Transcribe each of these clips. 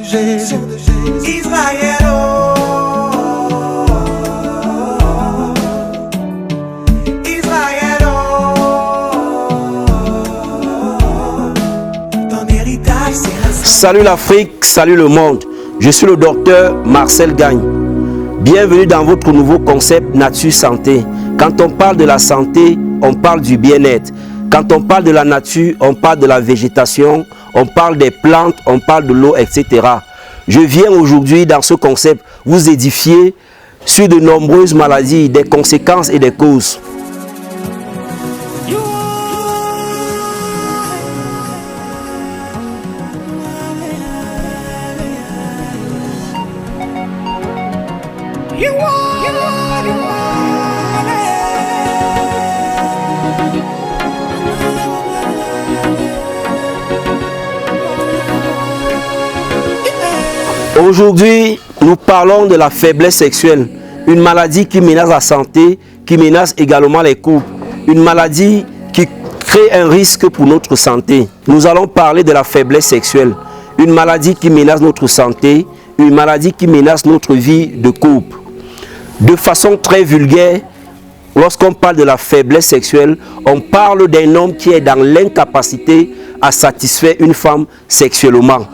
Jésus. Israël, Israël, ton héritage c'est la santé. Salut l'Afrique, salut le monde. Je suis le docteur Marcel Gagne. Bienvenue dans votre nouveau concept Nature Santé. Quand on parle de la santé, on parle du bien-être. Quand on parle de la nature, on parle de la végétation, on parle des plantes, on parle de l'eau, etc. Je viens aujourd'hui dans ce concept vous édifier sur de nombreuses maladies, des conséquences et des causes. Aujourd'hui, nous parlons de la faiblesse sexuelle, une maladie qui menace la santé, qui menace également les couples, une maladie qui crée un risque pour notre santé. Nous allons parler de la faiblesse sexuelle, une maladie qui menace notre santé, une maladie qui menace notre vie de couple. De façon très vulgaire, lorsqu'on parle de la faiblesse sexuelle, on parle d'un homme qui est dans l'incapacité à satisfaire une femme sexuellement.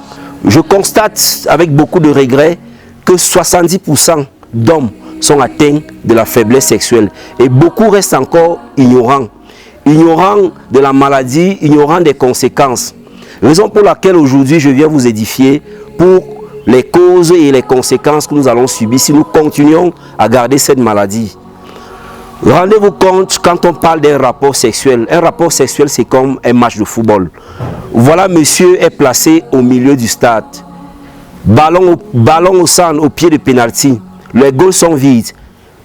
Je constate avec beaucoup de regrets que 70% d'hommes sont atteints de la faiblesse sexuelle et beaucoup restent encore ignorants. Ignorants de la maladie, ignorants des conséquences. Raison pour laquelle aujourd'hui je viens vous édifier pour les causes et les conséquences que nous allons subir si nous continuons à garder cette maladie. Rendez-vous compte quand on parle d'un rapport sexuel. Un rapport sexuel, c'est comme un match de football. Voilà, monsieur est placé au milieu du stade. Ballon au centre, au pied de pénalty. Les goals sont vides.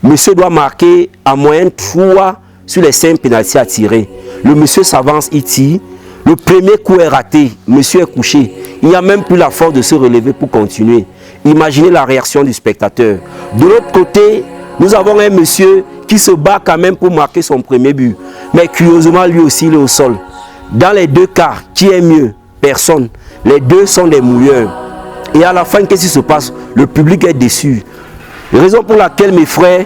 Monsieur doit marquer en moyenne 3 sur les 5 pénaltys à tirer. Le monsieur s'avance, il tire. Le premier coup est raté. Monsieur est couché. Il n'y a même plus la force de se relever pour continuer. Imaginez la réaction du spectateur. De l'autre côté, nous avons un monsieur qui se bat quand même pour marquer son premier but. Mais curieusement, lui aussi, il est au sol. Dans les deux cas, qui est mieux? Personne. Les deux sont des mouilleurs. Et à la fin, qu'est-ce qui se passe? Le public est déçu. Raison pour laquelle, mes frères,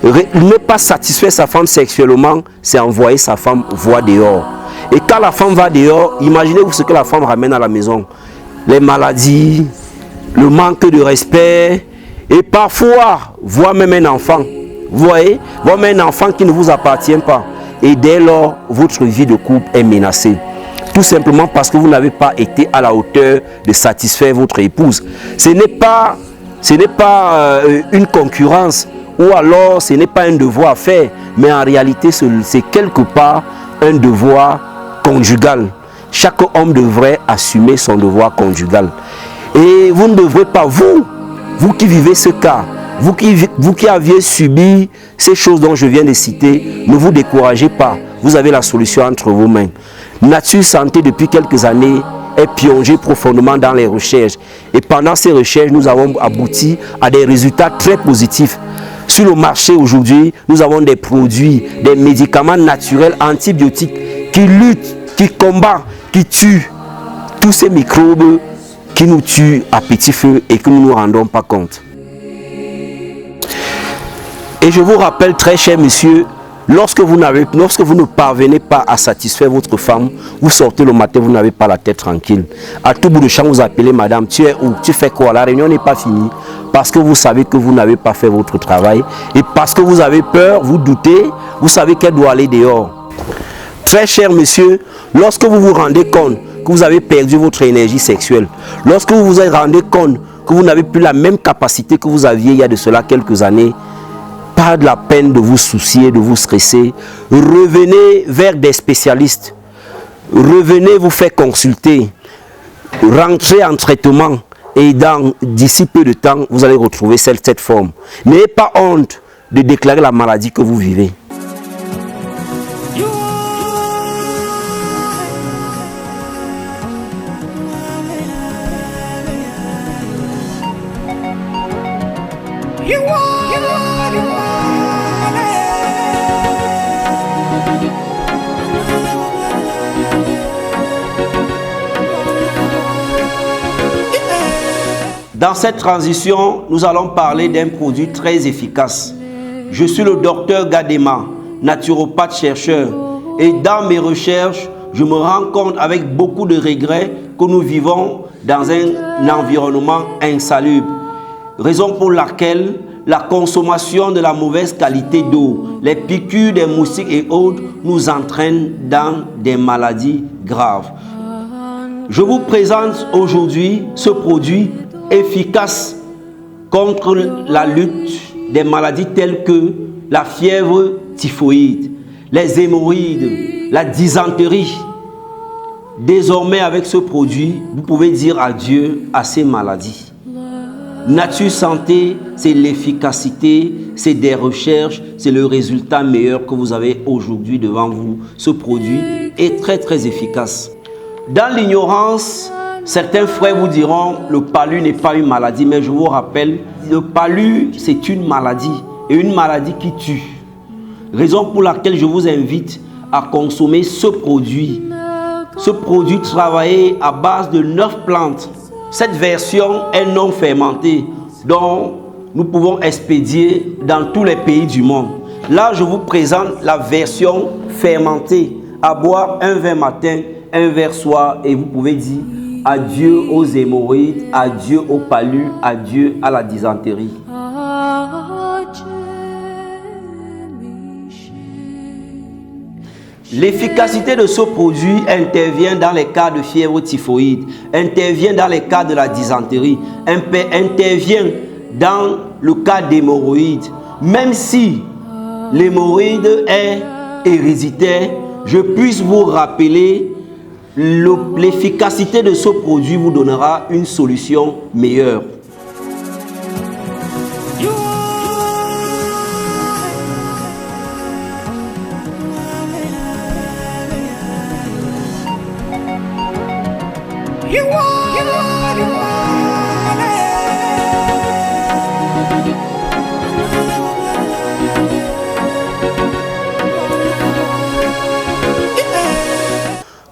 ne pas satisfaire sa femme sexuellement, c'est envoyer sa femme voir dehors. Et quand la femme va dehors, imaginez-vous ce que la femme ramène à la maison. Les maladies, le manque de respect, et parfois, voir même un enfant. Vous voyez, voir même un enfant qui ne vous appartient pas. Et dès lors, votre vie de couple est menacée. Tout simplement parce que vous n'avez pas été à la hauteur de satisfaire votre épouse. Ce n'est pas une concurrence ou alors ce n'est pas un devoir à faire. Mais en réalité, c'est quelque part un devoir conjugal. Chaque homme devrait assumer son devoir conjugal. Et vous ne devrez pas, vous qui vivez ce cas, vous qui aviez subi ces choses dont je viens de citer, ne vous découragez pas. Vous avez la solution entre vos mains. Nature Santé, depuis quelques années, est plongée profondément dans les recherches. Et pendant ces recherches, nous avons abouti à des résultats très positifs. Sur le marché aujourd'hui, nous avons des produits, des médicaments naturels antibiotiques qui luttent, qui combattent, qui tuent tous ces microbes qui nous tuent à petit feu et que nous ne nous rendons pas compte. Et je vous rappelle, très cher monsieur, lorsque vous ne parvenez pas à satisfaire votre femme, vous sortez le matin, vous n'avez pas la tête tranquille. À tout bout de champ, vous appelez madame, tu es où? Tu fais quoi? La réunion n'est pas finie. Parce que vous savez que vous n'avez pas fait votre travail. Et parce que vous avez peur, vous doutez, vous savez qu'elle doit aller dehors. Très cher monsieur, lorsque vous vous rendez compte que vous avez perdu votre énergie sexuelle, lorsque vous vous rendez compte que vous n'avez plus la même capacité que vous aviez il y a de cela quelques années, pas de la peine de vous soucier, de vous stresser. Revenez vers des spécialistes. Revenez vous faire consulter. Rentrez en traitement. Et d'ici peu de temps, vous allez retrouver cette forme. N'ayez pas honte de déclarer la maladie que vous vivez. Dans cette transition, nous allons parler d'un produit très efficace. Je suis le docteur Gadema, naturopathe chercheur, et dans mes recherches, je me rends compte avec beaucoup de regrets que nous vivons dans un environnement insalubre. Raison pour laquelle la consommation de la mauvaise qualité d'eau, les piqûres des moustiques et autres nous entraînent dans des maladies graves. Je vous présente aujourd'hui ce produit efficace contre la lutte des maladies telles que la fièvre typhoïde, les hémorroïdes, la dysenterie. Désormais, avec ce produit, vous pouvez dire adieu à ces maladies. Nature Santé, c'est l'efficacité, c'est des recherches, c'est le résultat meilleur que vous avez aujourd'hui devant vous. Ce produit est très très efficace. Dans l'ignorance, certains frères vous diront le palu n'est pas une maladie, mais je vous rappelle, le palu c'est une maladie et une maladie qui tue. Raison pour laquelle je vous invite à consommer ce produit. Ce produit travaillé à base de 9 plantes. Cette version est non fermentée, dont nous pouvons expédier dans tous les pays du monde. Là, je vous présente la version fermentée. À boire un verre matin, un verre soir, et vous pouvez dire adieu aux hémorroïdes, adieu au palu, adieu à la dysenterie. L'efficacité de ce produit intervient dans les cas de fièvre typhoïde, intervient dans les cas de la dysenterie, intervient dans le cas d'hémorroïdes. Même si l'hémorroïde est héréditaire, je puisse vous rappeler l'efficacité de ce produit vous donnera une solution meilleure.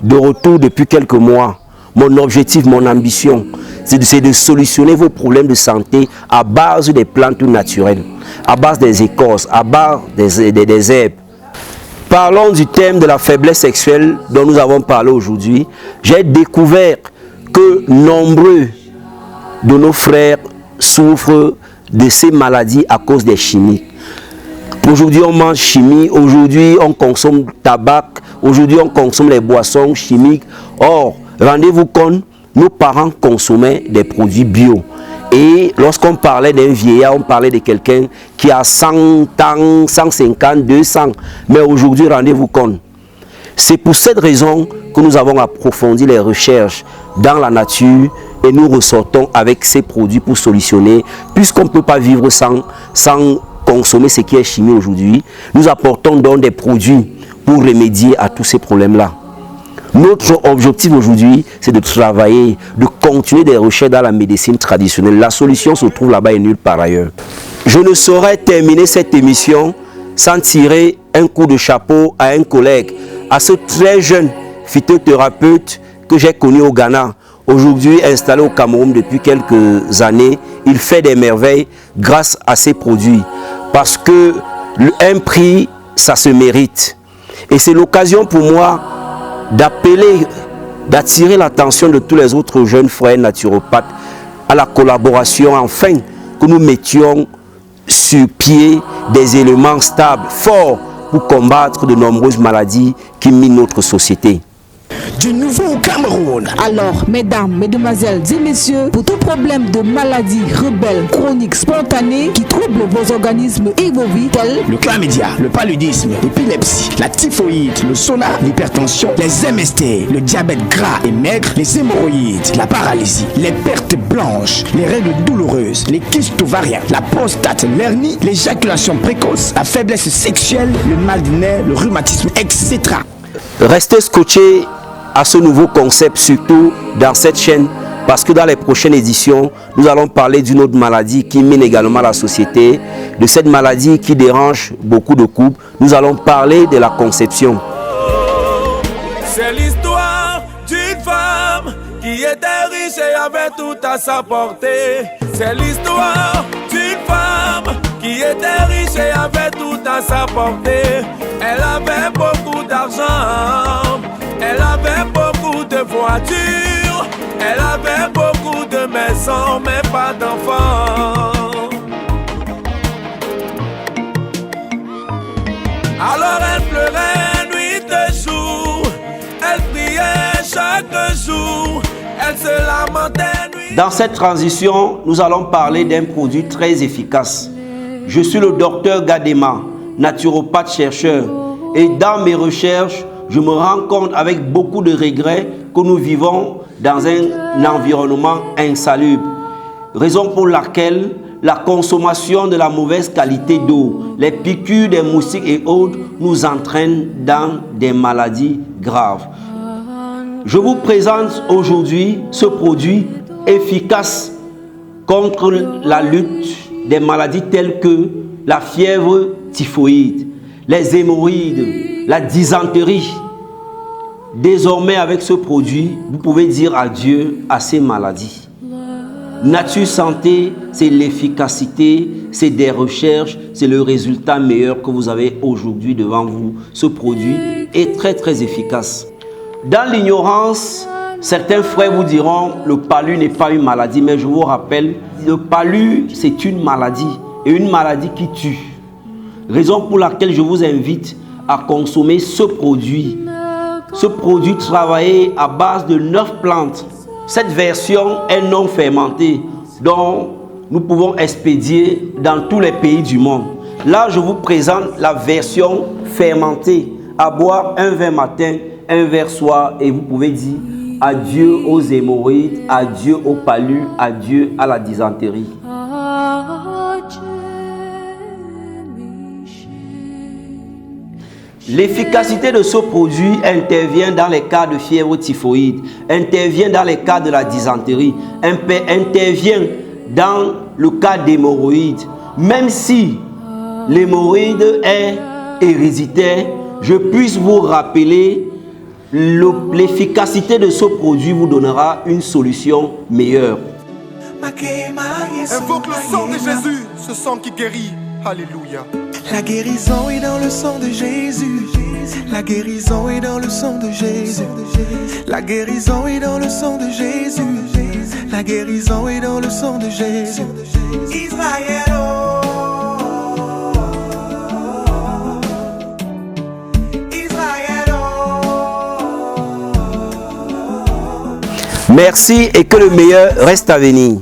De retour depuis quelques mois, mon objectif, mon ambition, c'est de solutionner vos problèmes de santé à base des plantes naturelles, à base des écorces, à base des herbes. Parlons du thème de la faiblesse sexuelle dont nous avons parlé aujourd'hui. J'ai découvert que nombreux de nos frères souffrent de ces maladies à cause des chimiques. Aujourd'hui, on mange chimie, aujourd'hui, on consomme tabac, aujourd'hui, on consomme les boissons chimiques. Or, rendez-vous compte, nos parents consommaient des produits bio. Et lorsqu'on parlait d'un vieillard, on parlait de quelqu'un qui a 100 ans, 150, 200. Mais aujourd'hui, rendez-vous compte. C'est pour cette raison que nous avons approfondi les recherches dans la nature et nous ressortons avec ces produits pour solutionner. Puisqu'on ne peut pas vivre sans consommer ce qui est chimie aujourd'hui, nous apportons donc des produits pour remédier à tous ces problèmes-là. Notre objectif aujourd'hui, c'est de travailler, de continuer des recherches dans la médecine traditionnelle. La solution se trouve là-bas et nulle part ailleurs. Je ne saurais terminer cette émission sans tirer un coup de chapeau à un collègue, à ce très jeune phytothérapeute que j'ai connu au Ghana. Aujourd'hui installé au Cameroun depuis quelques années, il fait des merveilles grâce à ces produits. Parce que un prix, ça se mérite. Et c'est l'occasion pour moi d'appeler, d'attirer l'attention de tous les autres jeunes frères naturopathes à la collaboration, afin que nous mettions sur pied des éléments stables, forts, pour combattre de nombreuses maladies qui minent notre société. Du nouveau Cameroun. Alors, mesdames, mesdemoiselles et messieurs, pour tout problème de maladie rebelle, chronique, spontanée, qui trouble vos organismes et vos vies, tels le chlamydia, le paludisme, l'épilepsie, la typhoïde, le sauna, l'hypertension, les MST, le diabète gras et maigre, les hémorroïdes, la paralysie, les pertes blanches, les règles douloureuses, les kystes ovariens, la prostate, l'hernie, l'éjaculation précoce, la faiblesse sexuelle, le mal du nerf, le rhumatisme, etc. Restez scotchés à ce nouveau concept, surtout dans cette chaîne, parce que dans les prochaines éditions, nous allons parler d'une autre maladie qui mine également la société, de cette maladie qui dérange beaucoup de couples. Nous allons parler de la conception. C'est l'histoire d'une femme qui qui était riche et avait tout à sa portée. C'est l'histoire d'une femme qui était riche et avait tout à sa portée. Elle avait beaucoup d'argent, elle avait beaucoup de voitures, elle avait beaucoup de maisons, mais pas d'enfants. Alors elle pleurait nuit et jour, elle priait chaque jour, elle se lamentait nuit. Dans cette transition, nous allons parler d'un produit très efficace. Je suis le docteur Gadema, naturopathe chercheur, et dans mes recherches, je me rends compte avec beaucoup de regrets que nous vivons dans un environnement insalubre. Raison pour laquelle la consommation de la mauvaise qualité d'eau, les piqûres des moustiques et autres nous entraînent dans des maladies graves. Je vous présente aujourd'hui ce produit efficace contre la lutte des maladies telles que la fièvre typhoïde, les hémorroïdes, la dysenterie. Désormais, avec ce produit, vous pouvez dire adieu à ces maladies. Nature Santé, c'est l'efficacité, c'est des recherches, c'est le résultat meilleur que vous avez aujourd'hui devant vous. Ce produit est très très efficace. Dans l'ignorance, certains frères vous diront le palu n'est pas une maladie, mais je vous rappelle, le palu c'est une maladie et une maladie qui tue. Raison pour laquelle je vous invite à consommer ce produit. Ce produit travaillé à base de 9 plantes. Cette version est non fermentée, dont nous pouvons expédier dans tous les pays du monde. Là, je vous présente la version fermentée. À boire un verre matin, un verre soir, et vous pouvez dire adieu aux hémorroïdes, adieu au palu, adieu à la dysenterie. L'efficacité de ce produit intervient dans les cas de fièvre typhoïde, intervient dans les cas de la dysenterie, intervient dans le cas d'hémorroïdes. Même si l'hémorroïde est héréditaire, je puisse vous rappeler l'efficacité de ce produit vous donnera une solution meilleure. Invoque le sang de Jésus, ce sang qui guérit. Alléluia. La guérison est dans le sang de Jésus. La guérison est dans le sang de Jésus. La guérison est dans le sang de Jésus. La guérison est dans le sang de Jésus. Israël, oh. Israël, oh. Merci et que le meilleur reste à venir.